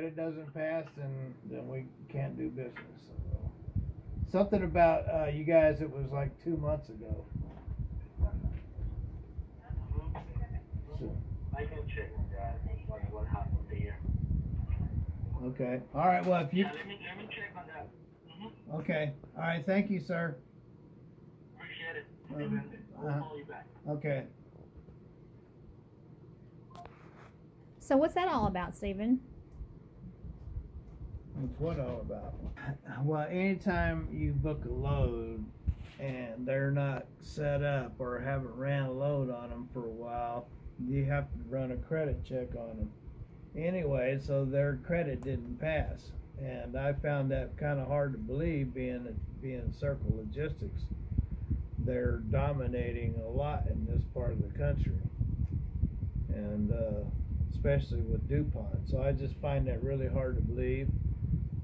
credit doesn't pass, then we can't do business. So, something about you guys, it was like 2 months ago. So, I can check on that. What happened there? okay. All right. Well, if you. Yeah, let me check on that. Okay. All right. Thank you, sir. Appreciate it. We'll call you back. Okay. So what's that all about, Stephen? What's what all about? Well, anytime you book a load and they're not set up or haven't ran a load on them for a while, you have to run a credit check on them. Anyway, so their credit didn't pass, and I found that kind of hard to believe, being Circle Logistics. They're dominating a lot in this part of the country, and especially with DuPont. So I just find that really hard to believe.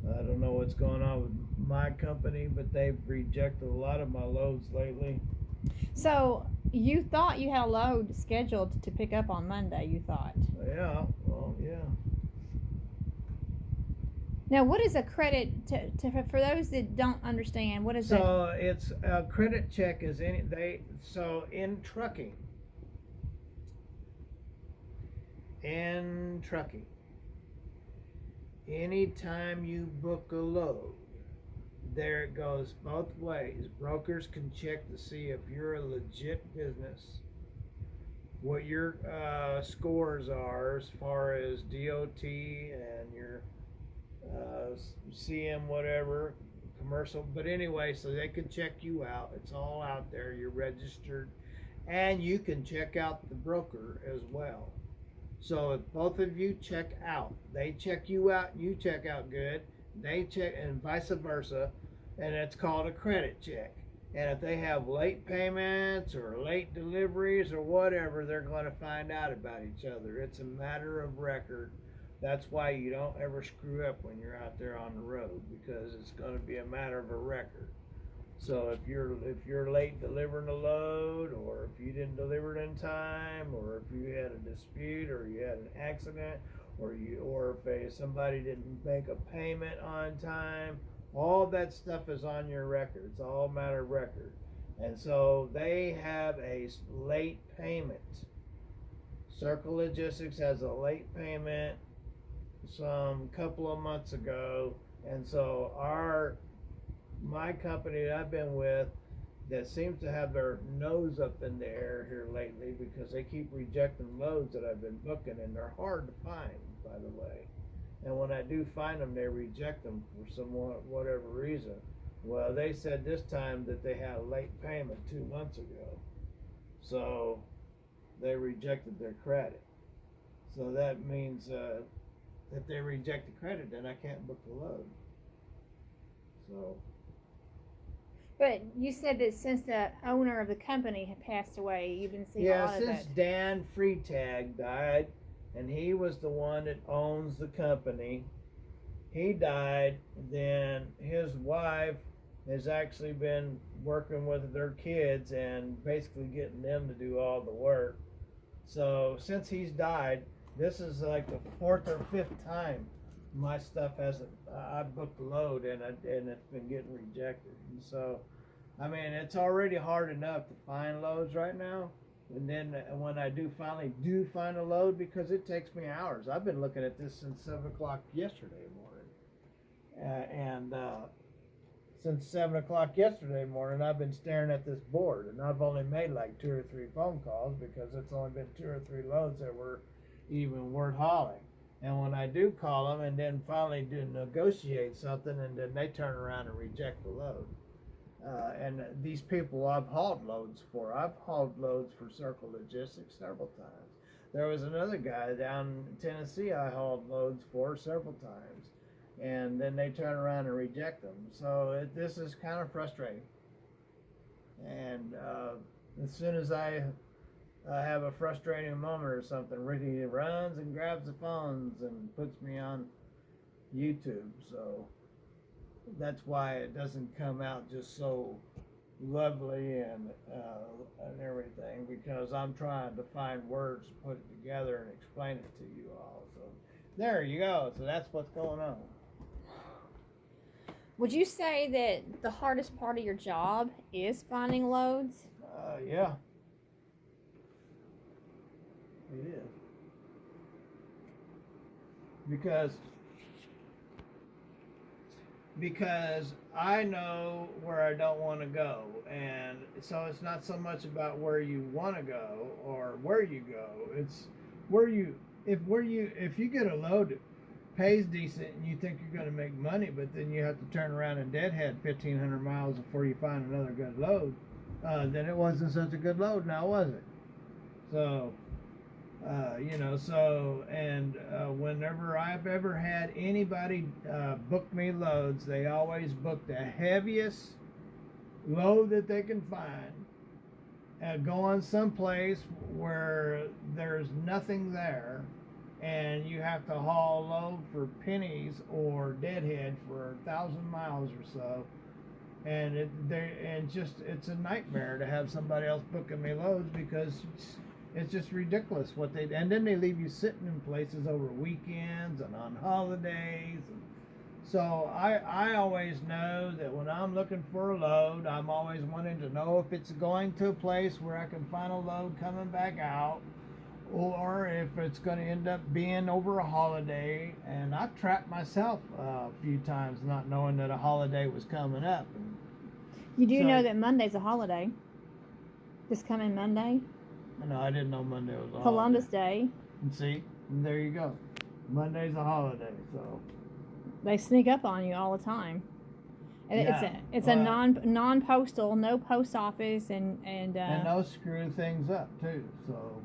I don't know what's going on with my company, but they've rejected a lot of my loads lately. So you thought you had a load scheduled to pick up on Monday, you thought. Yeah, well, yeah. Now, what is a credit for those that don't understand? What is that? So it's a credit check is so in trucking, anytime you book a load, there it goes both ways. Brokers can check to see if you're a legit business, what your scores are as far as DOT and your CM whatever commercial. But anyway, so they can check you out. It's all out there. You're registered, and you can check out the broker as well. So if both of you check out, they check you out, you check out good, they check, and vice versa, and it's called a credit check. And if they have late payments or late deliveries or whatever, they're going to find out about each other. It's a matter of record. That's why you don't ever screw up when you're out there on the road, because it's going to be a matter of a record. So if you're late delivering a load, or if you didn't deliver it in time, or if you had a dispute, or you had an accident, or if somebody didn't make a payment on time, all that stuff is on your record. It's all a matter of record. And so they have a late payment. Circle Logistics has a late payment some couple of months ago, and so my company that I've been with, that seems to have their nose up in the air here lately, because they keep rejecting loads that I've been booking, and they're hard to find, by the way. And when I do find them, they reject them for whatever reason. Well, they said this time that they had a late payment 2 months ago, so they rejected their credit. So that means if they reject the credit, then I can't book the load. So. But you said that since the owner of the company had passed away, you've been seeing a lot of that. Yeah, since Dan Freitag died, and he was the one that owns the company. He died, then his wife has actually been working with their kids and basically getting them to do all the work. So since he's died, this is like the 4th or 5th time my stuff hasn't. I booked a load and it's been getting rejected. And so, I mean, it's already hard enough to find loads right now. And then when I finally find a load, because it takes me hours. I've been looking at this since 7 o'clock yesterday morning, since 7 o'clock yesterday morning, I've been staring at this board, and I've only made like 2 or 3 phone calls, because it's only been 2 or 3 loads that were even worth hauling. And when I do call them and then finally do negotiate something, and then they turn around and reject the load. And these people I've hauled loads for. I've hauled loads for Circle Logistics several times. There was another guy down in Tennessee I hauled loads for several times, and then they turn around and reject them. So this is kind of frustrating. And as soon as I have a frustrating moment or something, Ricky runs and grabs the phones and puts me on YouTube. So that's why it doesn't come out just so lovely and everything, because I'm trying to find words to put it together and explain it to you all. So There you go. So that's what's going on. Would you say that the hardest part of your job is finding loads? Yeah. It is. Because I know where I don't want to go, and so it's not so much about where you want to go or where you go. It's where you if you get a load that pays decent and you think you're going to make money, but then you have to turn around and deadhead 1,500 miles before you find another good load, then it wasn't such a good load, now was it? So. Whenever I've ever had anybody book me loads, they always book the heaviest load that they can find, going someplace where there's nothing there, and you have to haul a load for pennies or deadhead for 1,000 miles or so. And it's a nightmare to have somebody else booking me loads because it's just ridiculous what and then they leave you sitting in places over weekends and on holidays. And so I always know that when I'm looking for a load, I'm always wanting to know if it's going to a place where I can find a load coming back out, or if it's going to end up being over a holiday. And I've trapped myself a few times not knowing that a holiday was coming up. And you do know that Monday's a holiday. This coming Monday? No, I didn't know Monday was a Columbus holiday. Day. And see, and there you go. Monday's a holiday, so they sneak up on you all the time. And it's a non-postal, no post office, and those screw things up too. So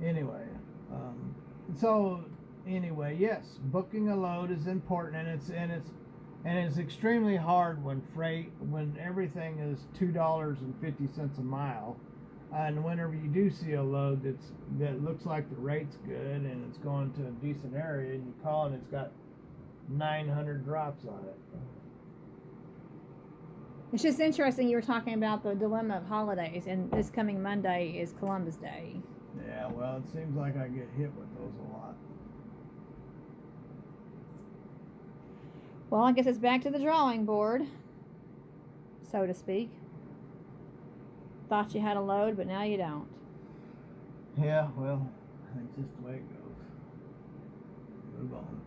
anyway, yes, booking a load is important, and it's extremely hard when everything is $2.50 a mile. And whenever you do see a load that looks like the rate's good and it's going to a decent area, and you call and it's got 900 drops on it. It's just interesting you were talking about the dilemma of holidays, and this coming Monday is Columbus Day. Yeah, well, it seems like I get hit with those a lot. Well, I guess it's back to the drawing board, so to speak. Thought you had a load, but now you don't. Yeah, well, it's just the way it goes. Move on.